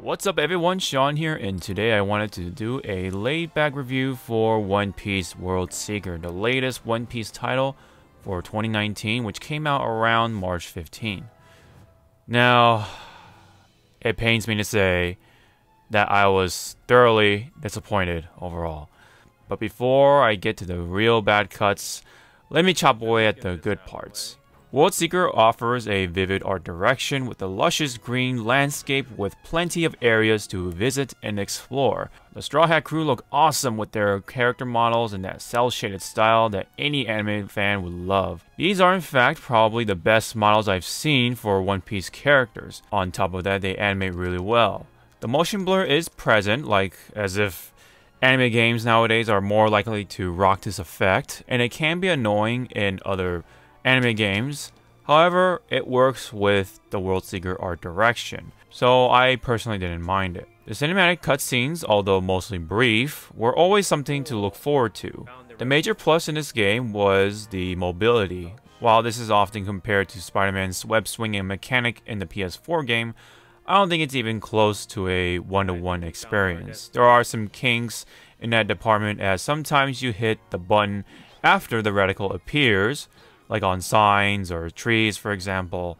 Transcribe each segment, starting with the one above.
What's up everyone, Sean here, and today I wanted to do a laid-back review for One Piece World Seeker, the latest One Piece title for 2019, which came out around March 15. Now, it pains me to say that I was thoroughly disappointed overall. But before I get to the real bad cuts, let me chop away at the good parts. World Seeker offers a vivid art direction with a luscious green landscape with plenty of areas to visit and explore. The Straw Hat crew look awesome with their character models and that cel-shaded style that any anime fan would love. These are in fact probably the best models I've seen for One Piece characters. On top of that, they animate really well. The motion blur is present, like as if anime games nowadays are more likely to rock this effect, and it can be annoying in other anime games. However, it works with the World Seeker art direction, so I personally didn't mind it. The cinematic cutscenes, although mostly brief, were always something to look forward to. The major plus in this game was the mobility. While this is often compared to Spider-Man's web-swinging mechanic in the PS4 game, I don't think it's even close to a one-to-one experience. There are some kinks in that department, as sometimes you hit the button after the reticle appears, like on signs or trees, for example,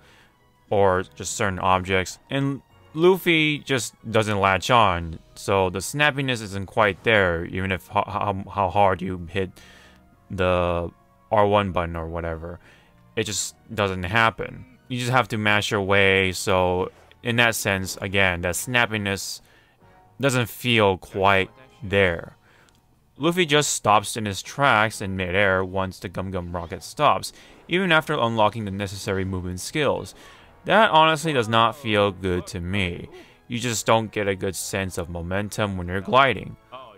or just certain objects, and Luffy just doesn't latch on, so the snappiness isn't quite there, even if how hard you hit the R1 button or whatever. It just doesn't happen. You just have to mash your way, so in that sense, again, that snappiness doesn't feel quite there. Luffy just stops in his tracks in midair once the Gum Gum rocket stops, even after unlocking the necessary movement skills. That honestly does not feel good to me. You just don't get a good sense of momentum when you're gliding.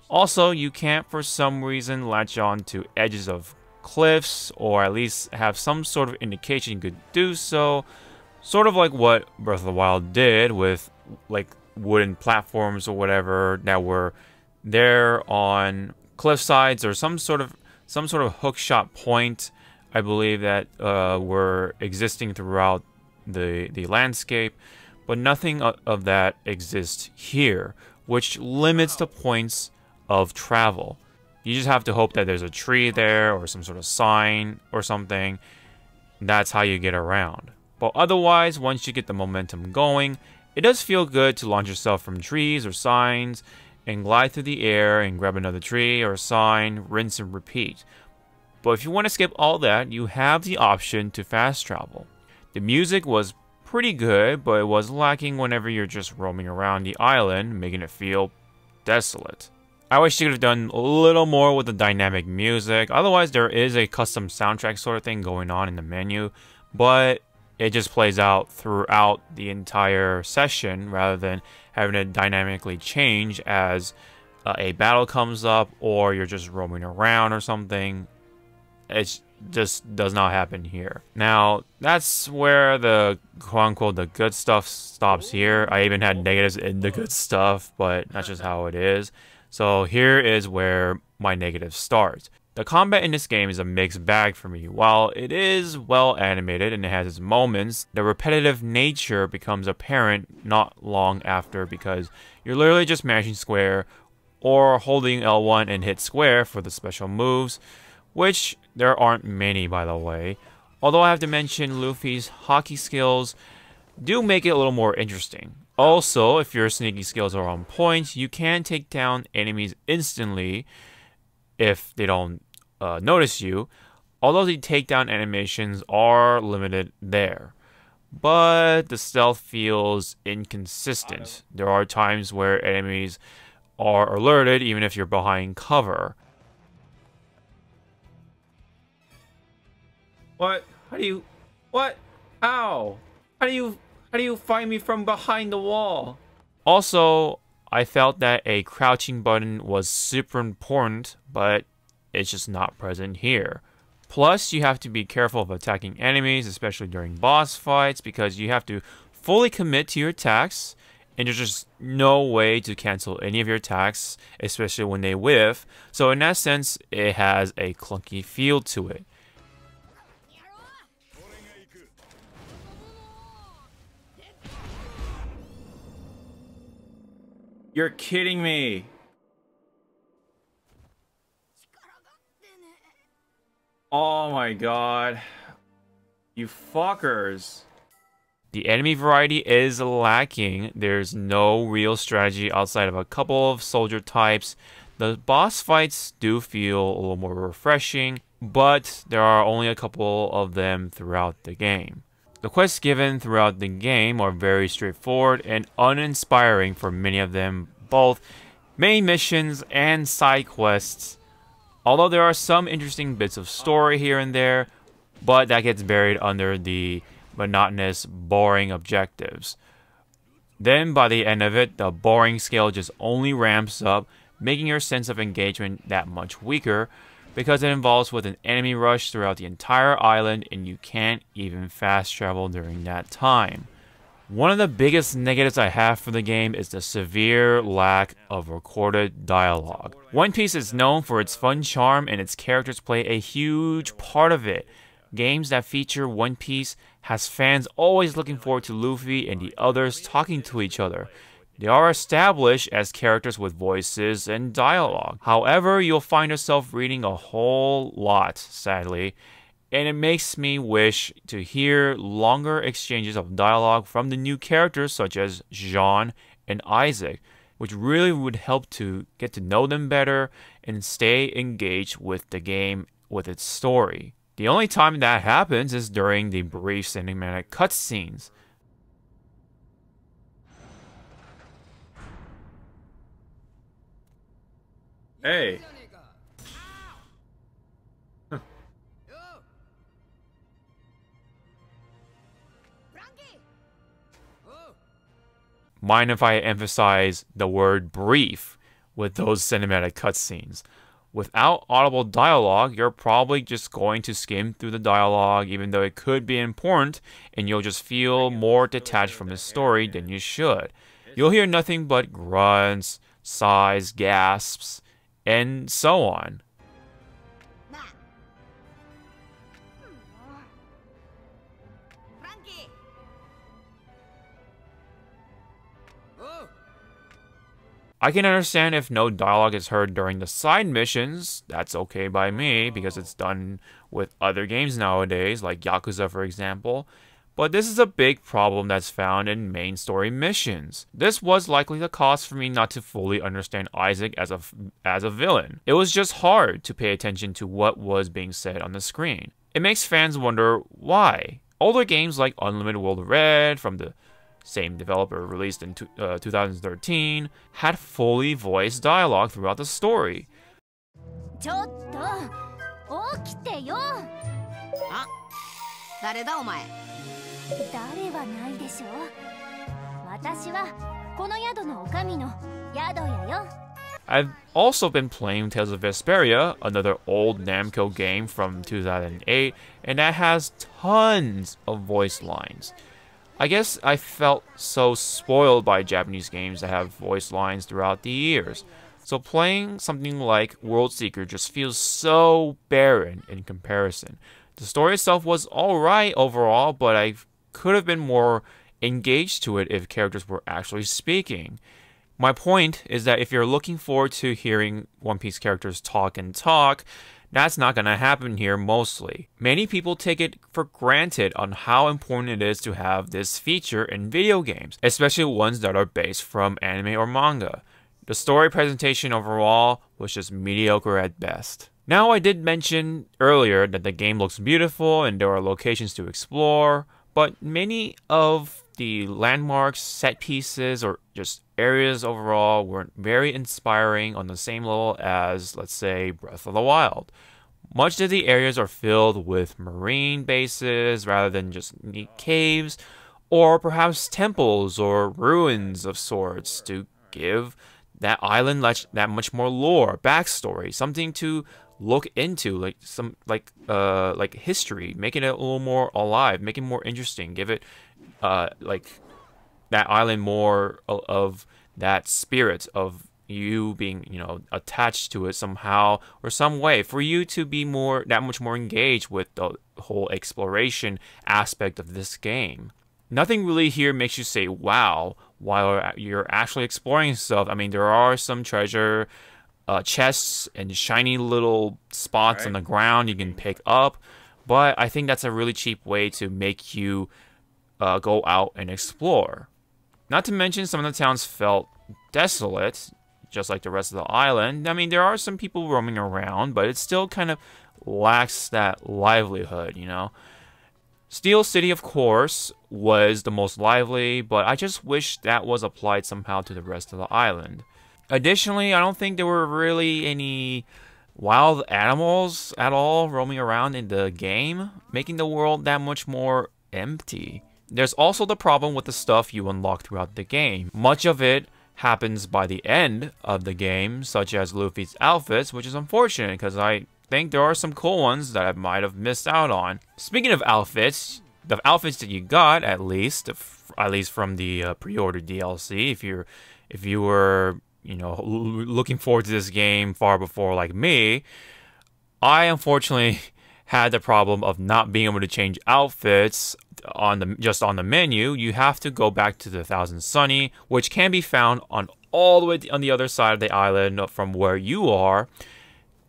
Also, you can't for some reason latch on to edges of cliffs, or at least have some sort of indication you could do so, sort of like what Breath of the Wild did with like wooden platforms or whatever that were there on cliff sides, or some sort of hook shot point, I believe, that were existing throughout the landscape, but nothing of that exists here, which limits the points of travel. You just have to hope that there's a tree there or some sort of sign or something. That's how you get around. But otherwise, once you get the momentum going, it does feel good to launch yourself from trees or signs and glide through the air and grab another tree or a sign, rinse and repeat. But if you want to skip all that, you have the option to fast travel. The music was pretty good, but it was lacking whenever you're just roaming around the island, making it feel desolate. I wish you could have done a little more with the dynamic music. Otherwise, there is a custom soundtrack sort of thing going on in the menu, but it just plays out throughout the entire session rather than having it dynamically change as a battle comes up or you're just roaming around or something. It just does not happen here. Now, that's where the quote-unquote the good stuff stops here. I even had negatives in the good stuff, but that's just how it is. So here is where my negatives start. The combat in this game is a mixed bag for me. While it is well animated and it has its moments, the repetitive nature becomes apparent not long after, because you're literally just mashing square or holding L1 and hit square for the special moves, which there aren't many, by the way. Although I have to mention Luffy's Hawke skills do make it a little more interesting. Also, if your sneaky skills are on point, you can take down enemies instantly if they don't notice you, although the takedown animations are limited there. But the stealth feels inconsistent. There are times where enemies are alerted even if you're behind cover. What? How do you... What? How? How do you find me from behind the wall? Also, I felt that a crouching button was super important, but it's just not present here. Plus, you have to be careful of attacking enemies, especially during boss fights, because you have to fully commit to your attacks, and there's just no way to cancel any of your attacks, especially when they whiff. So in that sense, it has a clunky feel to it. You're kidding me. Oh my god. You fuckers. The enemy variety is lacking. There's no real strategy outside of a couple of soldier types. The boss fights do feel a little more refreshing, but there are only a couple of them throughout the game. The quests given throughout the game are very straightforward and uninspiring for many of them, both main missions and side quests. Although there are some interesting bits of story here and there, but that gets buried under the monotonous, boring objectives. Then by the end of it, the boring scale just only ramps up, making your sense of engagement that much weaker, because it involves with an enemy rush throughout the entire island and you can't even fast travel during that time. One of the biggest negatives I have for the game is the severe lack of recorded dialogue. One Piece is known for its fun charm and its characters play a huge part of it. Games that feature One Piece has fans always looking forward to Luffy and the others talking to each other. They are established as characters with voices and dialogue. However, you'll find yourself reading a whole lot, sadly, and it makes me wish to hear longer exchanges of dialogue from the new characters such as Jean and Isaac, which really would help to get to know them better and stay engaged with the game with its story. The only time that happens is during the brief cinematic cutscenes. Hey. Mind if I emphasize the word brief with those cinematic cutscenes? Without audible dialogue, you're probably just going to skim through the dialogue, even though it could be important, and you'll just feel more detached from the story than you should. You'll hear nothing but grunts, sighs, gasps, and so on. I can understand if no dialogue is heard during the side missions. That's okay by me, because it's done with other games nowadays, like Yakuza for example. But this is a big problem that's found in main story missions. This was likely the cause for me not to fully understand Isaac as a villain. It was just hard to pay attention to what was being said on the screen. It makes fans wonder why. Older games like Unlimited World Red from the same developer released in 2013, had fully voiced dialogue throughout the story. I've also been playing Tales of Vesperia, another old Namco game from 2008, and that has tons of voice lines. I guess I felt so spoiled by Japanese games that have voice lines throughout the years. So playing something like World Seeker just feels so barren in comparison. The story itself was alright overall, but I could have been more engaged to it if characters were actually speaking. My point is that if you're looking forward to hearing One Piece characters talk and talk, that's not going to happen here mostly. Many people take it for granted on how important it is to have this feature in video games, especially ones that are based from anime or manga. The story presentation overall was just mediocre at best. Now, I did mention earlier that the game looks beautiful and there are locations to explore, but many of the landmarks, set pieces, or just areas overall weren't very inspiring on the same level as, let's say, Breath of the Wild. Much of the areas are filled with marine bases rather than just neat caves, or perhaps temples or ruins of sorts to give that island that much more lore, backstory, something to look into, like history, making it a little more alive, making it more interesting, give it like that island more of that spirit of you being, attached to it somehow or some way, for you to be that much more engaged with the whole exploration aspect of this game. Nothing really here makes you say, wow, while you're actually exploring stuff. I mean, there are some treasure chests and shiny little spots on the ground you can pick up, but I think that's a really cheap way to make you go out and explore. Not to mention, some of the towns felt desolate, just like the rest of the island. I mean, there are some people roaming around, but it still kind of lacks that livelihood, you know? Steel City, of course, was the most lively, but I just wish that was applied somehow to the rest of the island. Additionally, I don't think there were really any wild animals at all roaming around in the game, making the world that much more empty. There's also the problem with the stuff you unlock throughout the game. Much of it happens by the end of the game, such as Luffy's outfits, which is unfortunate because I think there are some cool ones that I might have missed out on. Speaking of outfits, the outfits that you got, at least from the pre-order DLC, if you were, you know, looking forward to this game far before like me, I unfortunately had the problem of not being able to change outfits just on the menu. You have to go back to the Thousand Sunny, which can be found on all the way on the other side of the island from where you are,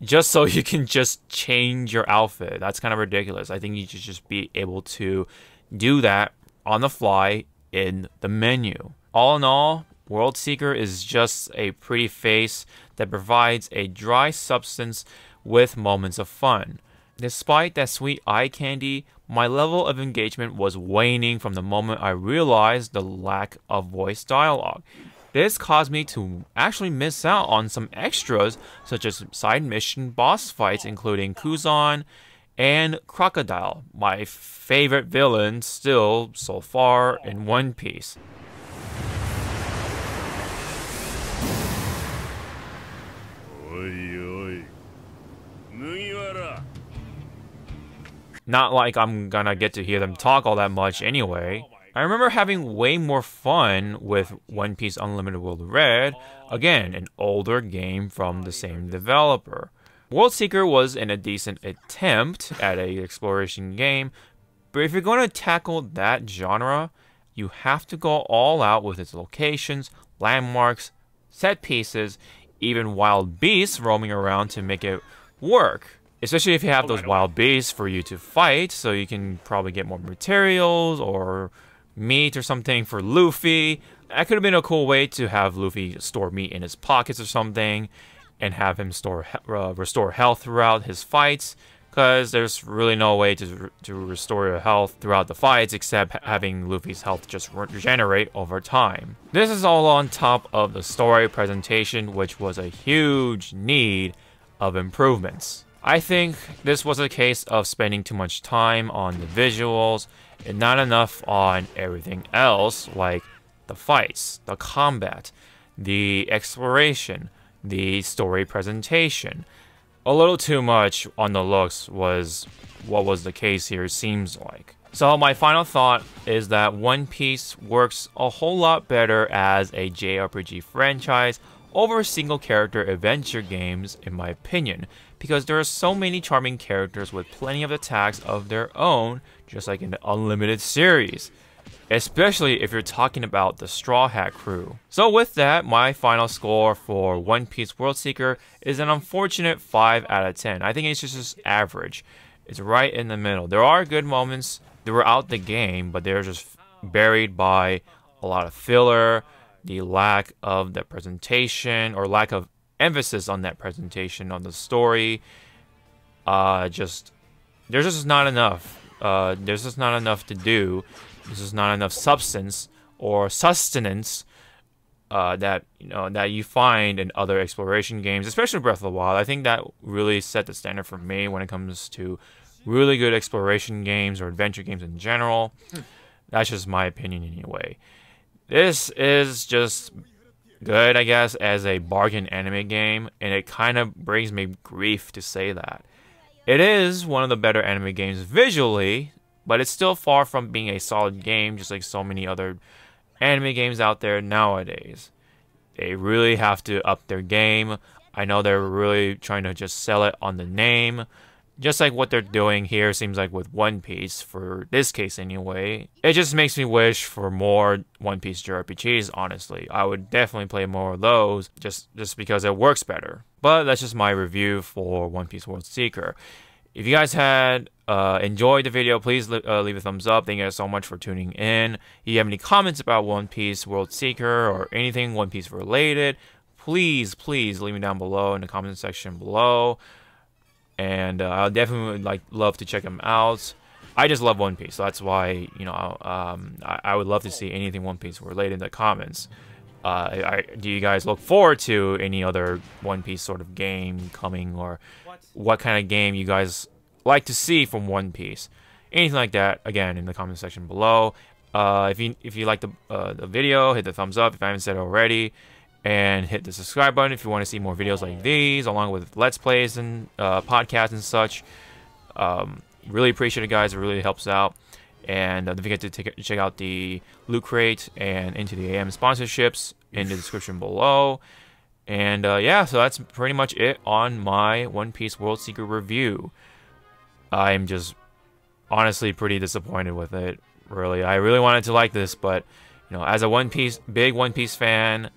just so you can just change your outfit. That's kind of ridiculous. I think you should just be able to do that on the fly in the menu. All in all, World Seeker is just a pretty face that provides a dry substance with moments of fun. Despite that sweet eye candy, my level of engagement was waning from the moment I realized the lack of voice dialogue. This caused me to actually miss out on some extras, such as side mission boss fights including Kuzan and Crocodile, my favorite villain still so far in One Piece. Not like I'm gonna get to hear them talk all that much anyway. I remember having way more fun with One Piece Unlimited World Red, again, an older game from the same developer. World Seeker was a decent attempt at an exploration game, but if you're going to tackle that genre, you have to go all out with its locations, landmarks, set pieces, even wild beasts roaming around to make it work. Especially if you have those wild beasts for you to fight, so you can probably get more materials or meat or something for Luffy. That could have been a cool way to have Luffy store meat in his pockets or something, and have him restore health throughout his fights, because there's really no way to restore your health throughout the fights except having Luffy's health just regenerate over time. This is all on top of the story presentation, which was a huge need of improvements. I think this was a case of spending too much time on the visuals and not enough on everything else, like the fights, the combat, the exploration, the story presentation. A little too much on the looks was what was the case here, seems like. So my final thought is that One Piece works a whole lot better as a JRPG franchise over single character adventure games, in my opinion, because there are so many charming characters with plenty of attacks of their own, just like in the Unlimited series. Especially if you're talking about the Straw Hat crew. So with that, my final score for One Piece World Seeker is an unfortunate 5 out of 10. I think it's just average. It's right in the middle. There are good moments throughout the game, but they're just buried by a lot of filler, the lack of the presentation, or lack of emphasis on that presentation, on the story. There's just not enough. There's just not enough to do. There's just not enough substance or sustenance that you find in other exploration games, especially Breath of the Wild. I think that really set the standard for me when it comes to really good exploration games or adventure games in general. That's just my opinion anyway. This is just good, I guess, as a bargain anime game, and it kind of brings me grief to say that. It is one of the better anime games visually, but it's still far from being a solid game, just like so many other anime games out there nowadays. They really have to up their game. I know they're really trying to just sell it on the name, just like what they're doing here seems like with One Piece, for this case anyway. It just makes me wish for more One Piece JRPGs, honestly. I would definitely play more of those, just because it works better. But that's just my review for One Piece World Seeker. If you guys had enjoyed the video, please leave a thumbs up. Thank you guys so much for tuning in. If you have any comments about One Piece World Seeker or anything One Piece related, please leave me down below in the comment section below. And I definitely would love to check them out. I just love One Piece, so that's why, you know, I would love to see anything One Piece related in the comments. Do you guys look forward to any other One Piece sort of game coming, or what kind of game you guys like to see from One Piece? Anything like that, again, in the comment section below. If you like the video, hit the thumbs up if I haven't said it already. And hit the subscribe button if you want to see more videos like these, along with Let's Plays and podcasts and such. Really appreciate it, guys. It really helps out. And don't forget to check out the Loot Crate and Into the AM sponsorships in the description below. And yeah, so that's pretty much it on my One Piece World Seeker review. I'm just honestly pretty disappointed with it. Really, I really wanted to like this, but you know, as a big One Piece fan,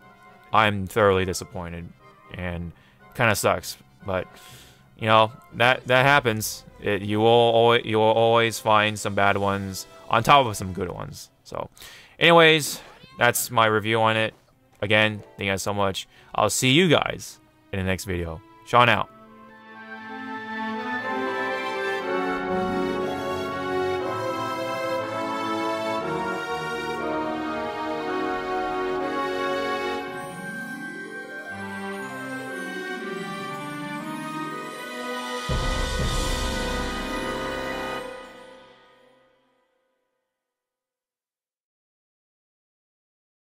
I'm thoroughly disappointed, and kind of sucks. But you know, that happens. You will always find some bad ones on top of some good ones. So, anyways, that's my review on it. Again, thank you guys so much. I'll see you guys in the next video. Sean out.